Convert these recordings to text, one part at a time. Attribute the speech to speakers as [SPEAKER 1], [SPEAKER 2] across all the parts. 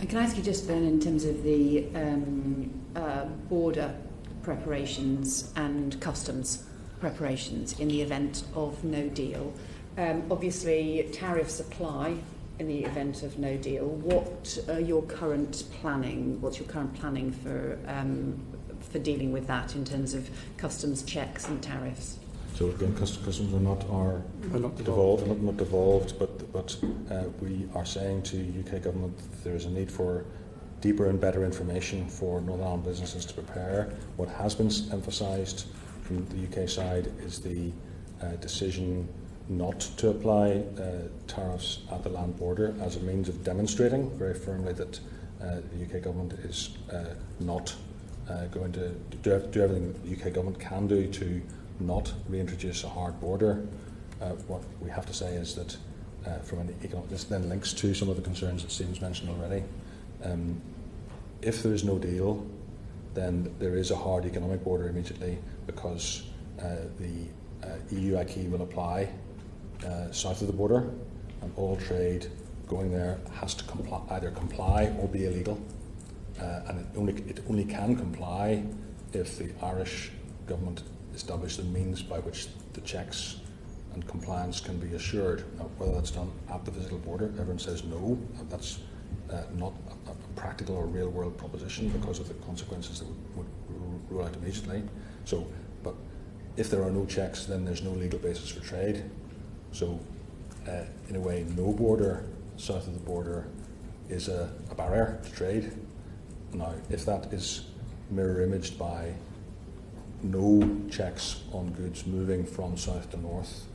[SPEAKER 1] And can I ask you just then, in terms of the border preparations and customs preparations in the event of no deal? Obviously, tariffs apply in the event of no deal. What are your current planning? What's your current planning for dealing with that in terms of customs checks and tariffs?
[SPEAKER 2] So again, customs are not devolved, but we are saying to UK government that there is a need for deeper and better information for Northern Ireland businesses to prepare. What has been emphasised from the UK side is the decision not to apply tariffs at the land border as a means of demonstrating very firmly that the UK government is not going to do everything the UK government can do to not reintroduce a hard border. What we have to say is that from an economic, this then links to some of the concerns that Stephen's mentioned already. If there is no deal, then there is a hard economic border immediately, because the EU acquis will apply south of the border, and all trade going there has to either comply or be illegal, and it only can comply if the Irish government establish the means by which the checks and compliance can be assured. Now, whether that's done at the physical border, everyone says no, and that's not a practical or real world proposition because of the consequences that would rule out immediately. So, but if there are no checks, then there's no legal basis for trade. So, in a way, no border south of the border is a barrier to trade. Now, if that is mirror imaged by no checks on goods moving from south to north,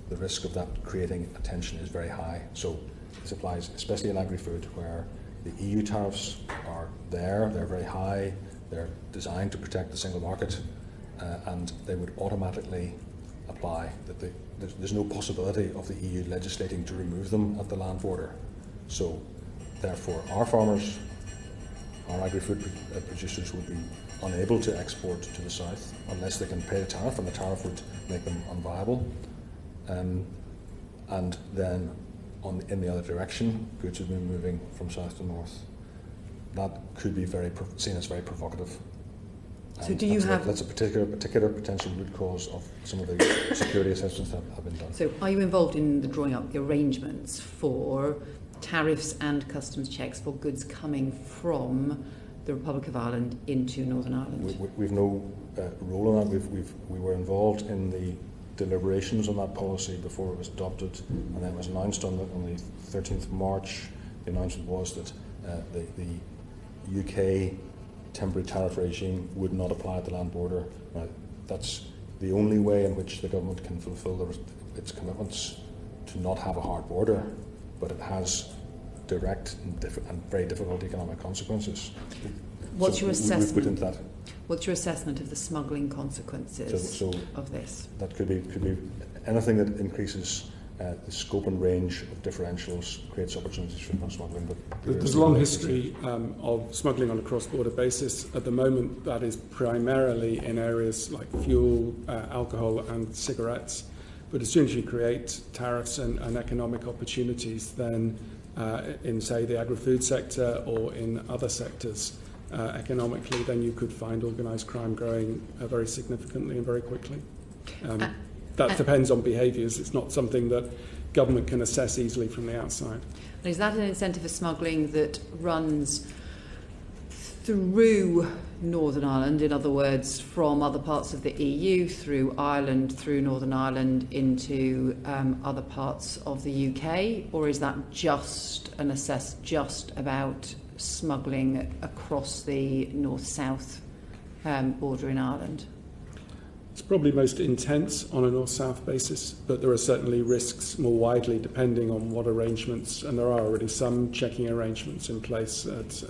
[SPEAKER 2] the risk of that creating a tension is very high. So this applies especially in agri-food, where the EU tariffs are there, they're very high, they're designed to protect the single market, and they would automatically apply. That there's no possibility of the EU legislating to remove them at the land border. So therefore our farmers, our agri-food producers would be unable to export to the south unless they can pay the tariff, and the tariff would make them unviable. And then in the other direction, goods would be moving from south to north. That could be seen as very provocative.
[SPEAKER 1] So do you have...
[SPEAKER 2] That's a particular potential root cause of some of the security assessments that have been done.
[SPEAKER 1] So are you involved in the drawing up the arrangements for tariffs and customs checks for goods coming from the Republic of Ireland into Northern Ireland?
[SPEAKER 2] We've no role in that. We were involved in the deliberations on that policy before it was adopted, and then it was announced on the 13th of March. The announcement was that the UK temporary tariff regime would not apply at the land border. Now, that's the only way in which the government can fulfil its commitments to not have a hard border, but it has direct and very difficult economic consequences.
[SPEAKER 1] What's your assessment?
[SPEAKER 2] We've put into that.
[SPEAKER 1] What's your assessment of the smuggling consequences of this?
[SPEAKER 2] That could be anything that increases the scope and range of differentials, creates opportunities for smuggling. But
[SPEAKER 3] there's a long history of smuggling on a cross-border basis. At the moment, that is primarily in areas like fuel, alcohol and cigarettes. But as soon as you create tariffs and economic opportunities, then in, say, the agri-food sector or in other sectors economically, then you could find organised crime growing very significantly and very quickly. That depends on behaviours. It's not something that government can assess easily from the outside.
[SPEAKER 1] And is that an incentive for smuggling that runs through Northern Ireland, in other words, from other parts of the EU, through Ireland, through Northern Ireland, into other parts of the UK? Or is that just about smuggling across the north-south border in Ireland?
[SPEAKER 3] It's probably most intense on a north-south basis, but there are certainly risks more widely depending on what arrangements, and there are already some checking arrangements in place at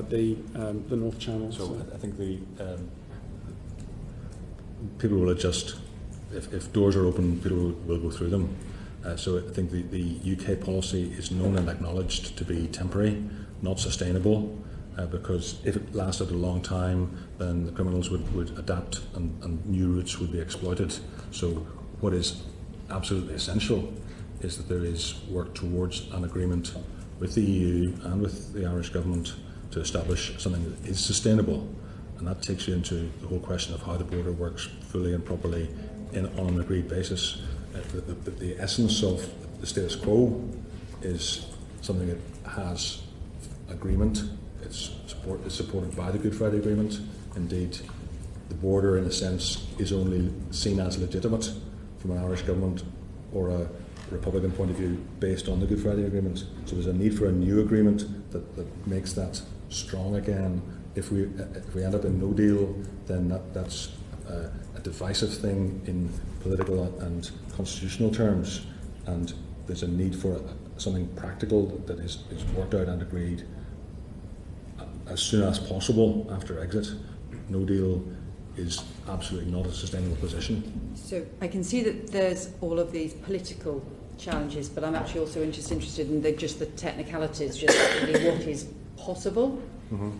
[SPEAKER 3] the North Channel.
[SPEAKER 2] So I think people will adjust. If doors are open, people will go through them. So I think the UK policy is known and acknowledged to be temporary, not sustainable, because if it lasted a long time, then the criminals would adapt and new routes would be exploited. So what is absolutely essential is that there is work towards an agreement with the EU and with the Irish government to establish something that is sustainable. And that takes you into the whole question of how the border works fully and properly on an agreed basis. The essence of the status quo is something that has agreement. It's supported by the Good Friday Agreement. Indeed, the border, in a sense, is only seen as legitimate from an Irish government or a Republican point of view based on the Good Friday Agreement. So there's a need for a new agreement that makes that strong again. If we end up in no deal, then that's a divisive thing in political and constitutional terms, and there's a need for something practical that is worked out and agreed as soon as possible after exit. No deal is absolutely not a sustainable position.
[SPEAKER 1] So I can see that there's all of these political challenges, but I'm actually also interested in just the technicalities, just actually what is possible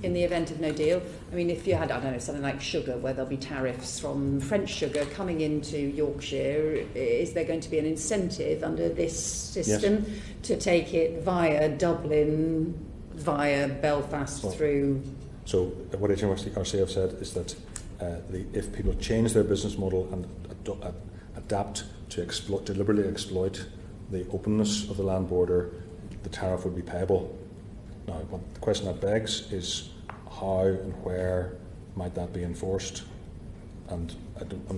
[SPEAKER 1] in the event of no deal. I mean, if you had, I don't know, something like sugar, where there'll be tariffs from French sugar coming into Yorkshire, is there going to be an incentive under this system to take it via Dublin, via Belfast through?
[SPEAKER 2] So what HMRC have said is that if people change their business model and adapt to deliberately exploit the openness of the land border, the tariff would be payable. Now, what the question that begs is how and where might that be enforced? And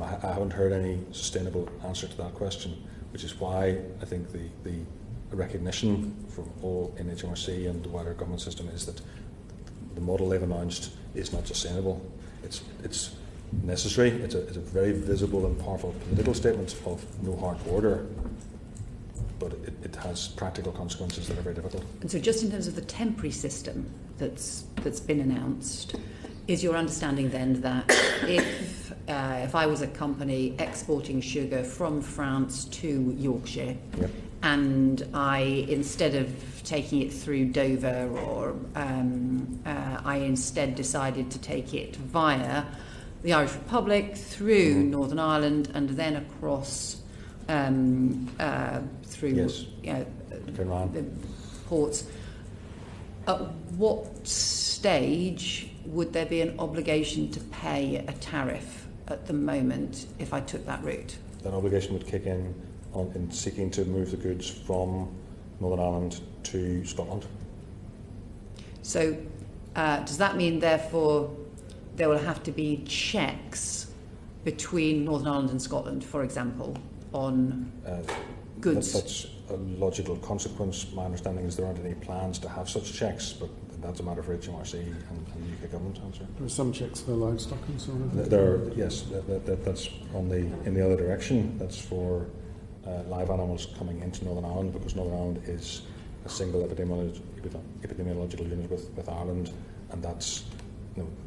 [SPEAKER 2] I haven't heard any sustainable answer to that question, which is why I think the recognition from all in HMRC and the wider government system is that the model they've announced is not sustainable. It's necessary. It's a very visible and powerful political statement of no hard border, but it has practical consequences that are very difficult.
[SPEAKER 1] And so just in terms of the temporary system that's been announced, is your understanding then that if I was a company exporting sugar from France to Yorkshire, and I, instead of taking it through Dover, or I instead decided to take it via the Irish Republic through Northern Ireland and then across through the ports, at what stage would there be an obligation to pay a tariff at the moment if I took that route?
[SPEAKER 2] That obligation would kick in seeking to move the goods from Northern Ireland to Scotland. So
[SPEAKER 1] does that mean therefore there will have to be checks between Northern Ireland and Scotland, for example, on goods?
[SPEAKER 2] That's a logical consequence. My understanding is there aren't any plans to have such checks, but that's a matter for HMRC and the UK government to answer.
[SPEAKER 3] There are some checks for livestock and so on.
[SPEAKER 2] Yes, that's in the other direction. That's for live animals coming into Northern Ireland, because Northern Ireland is a single epidemiological unit with Ireland, and that's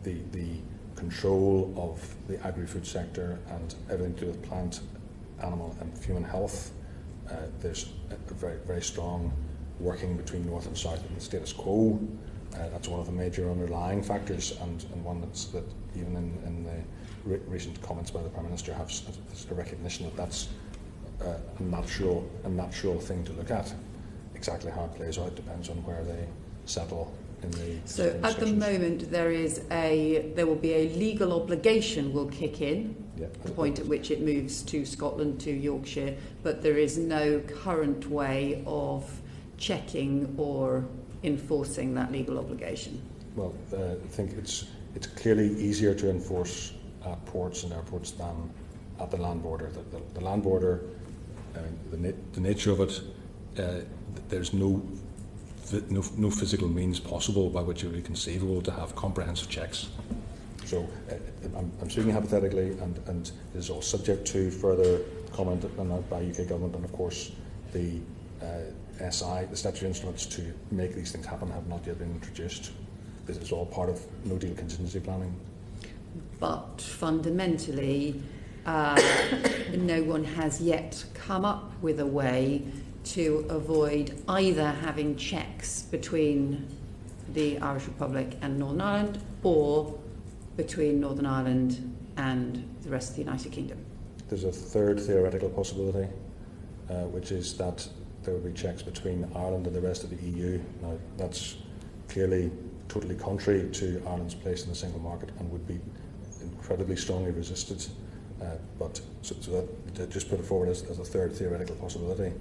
[SPEAKER 2] the control of the agri-food sector and everything to do with plant, animal and human health. There's a very, very strong working between north and south in the status quo. That's one of the major underlying factors, and one that even in the recent comments by the Prime Minister has a recognition that that's a natural thing to look at. Exactly how it plays out depends on where they settle.
[SPEAKER 1] So at the moment there will be a legal obligation will kick in at the point at which it moves to Scotland, to Yorkshire, but there is no current way of checking or enforcing that legal obligation.
[SPEAKER 2] Well, I think it's clearly easier to enforce at ports and airports than at the land border. The land border, the nature of it, there's no physical means possible by which it would be conceivable to have comprehensive checks. So I'm speaking hypothetically, and it is all subject to further comment on that by UK government, and of course the SI, the statutory instruments to make these things happen, have not yet been introduced. This is all part of no deal contingency planning.
[SPEAKER 1] But fundamentally, no one has yet come up with a way to avoid either having checks between the Irish Republic and Northern Ireland, or between Northern Ireland and the rest of the United Kingdom.
[SPEAKER 2] There's a third theoretical possibility, which is that there would be checks between Ireland and the rest of the EU. Now, that's clearly totally contrary to Ireland's place in the single market and would be incredibly strongly resisted. But so that just put it forward as a third theoretical possibility.